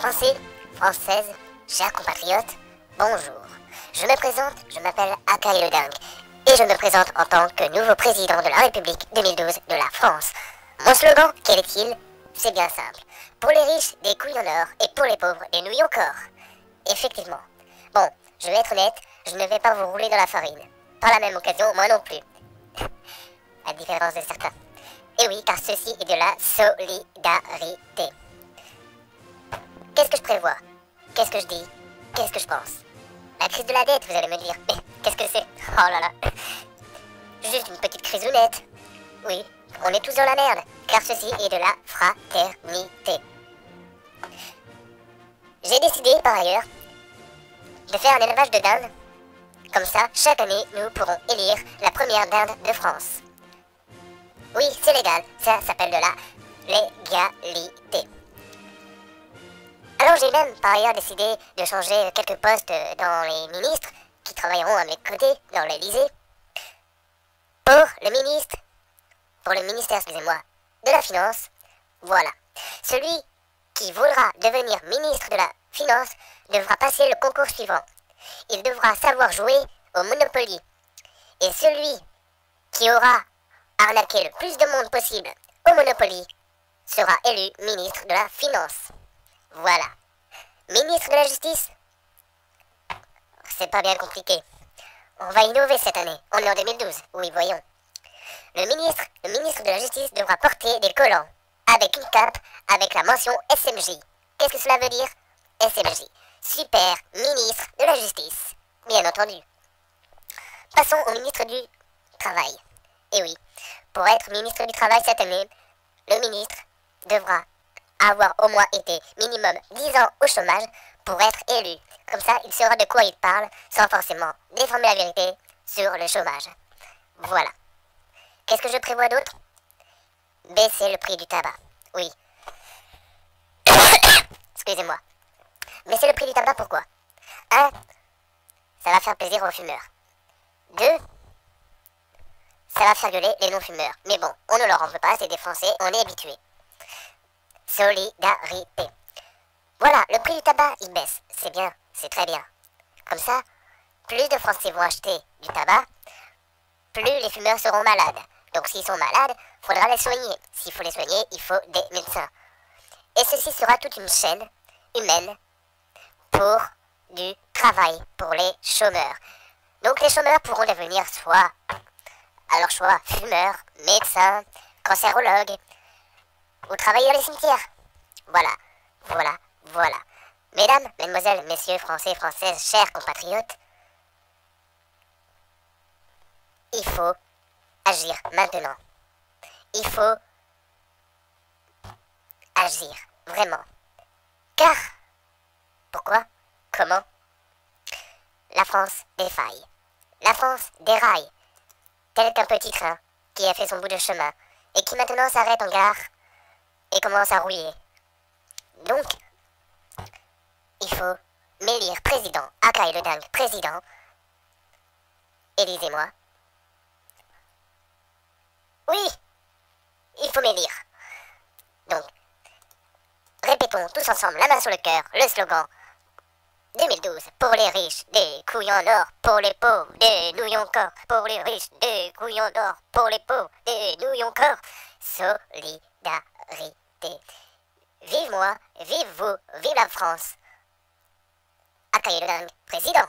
Français, Françaises, chers compatriotes, bonjour. Je me présente, je m'appelle Akaï le Dingue, et je me présente en tant que nouveau président de la République 2012 de la France. Mon slogan, quel est-il? C'est bien simple. Pour les riches, des couilles en or, et pour les pauvres, des nouilles en corps. Effectivement. Bon, je vais être honnête, je ne vais pas vous rouler dans la farine. Par la même occasion, moi non plus. À différence de certains. Et oui, car ceci est de la solidarité. Qu'est-ce que je prévois? Qu'est-ce que je dis? Qu'est-ce que je pense? La crise de la dette, vous allez me dire. Mais qu'est-ce que c'est? Oh là là. Juste une petite crisounette. Oui, on est tous dans la merde, car ceci est de la fraternité. J'ai décidé, par ailleurs, de faire un élevage de dindes. Comme ça, chaque année, nous pourrons élire la première dinde de France. Oui, c'est légal, ça s'appelle de la légalité. Alors j'ai même par ailleurs décidé de changer quelques postes dans les ministres qui travailleront à mes côtés dans l'Élysée. Pour le ministère, excusez-moi, de la Finance, voilà. Celui qui voudra devenir ministre de la Finance devra passer le concours suivant. Il devra savoir jouer au Monopoly. Et celui qui aura arnaqué le plus de monde possible au Monopoly sera élu ministre de la Finance. Voilà. Ministre de la Justice? C'est pas bien compliqué. On va innover cette année. On est en 2012. Oui, voyons. Le ministre de la Justice devra porter des collants avec une cape avec la mention SMJ. Qu'est-ce que cela veut dire? SMJ. Super ministre de la Justice. Bien entendu. Passons au ministre du Travail. Et oui, pour être ministre du Travail cette année, le ministre devra avoir au moins été minimum 10 ans au chômage pour être élu. Comme ça, il saura de quoi il parle sans forcément déformer la vérité sur le chômage. Voilà. Qu'est-ce que je prévois d'autre? Baisser le prix du tabac. Oui. Excusez-moi. Baisser le prix du tabac, pourquoi? 1. Ça va faire plaisir aux fumeurs. 2. Ça va faire gueuler les non-fumeurs. Mais bon, on ne leur en veut pas, c'est des Français, on est habitués. Solidarité. Voilà, le prix du tabac, il baisse. C'est bien, c'est très bien. Comme ça, plus de Français vont acheter du tabac, plus les fumeurs seront malades. Donc s'ils sont malades, il faudra les soigner. S'il faut les soigner, il faut des médecins. Et ceci sera toute une chaîne humaine pour du travail, pour les chômeurs. Donc les chômeurs pourront devenir soit, à leur choix, fumeurs, médecins, cancérologues, ou travailler dans les cimetières. Voilà, voilà, voilà. Mesdames, mesdemoiselles, messieurs, Français, Françaises, chers compatriotes, il faut agir maintenant. Il faut agir, vraiment. Car, pourquoi? Comment? La France défaille. La France déraille. Tel qu'un petit train qui a fait son bout de chemin et qui maintenant s'arrête en gare et commence à rouiller. Donc, il faut m'élire président. Akaï le Dingue, président. Élisez-moi. Oui, il faut m'élire. Donc, répétons tous ensemble, la main sur le cœur, le slogan 2012. Pour les riches, des couilles en or. Pour les pauvres, des nouilles en corps. Pour les riches, des couilles en or. Pour les pauvres, des nouilles en corps. Solidarité. Vive moi, vive vous, vive la France. Akaï le Dingue, président.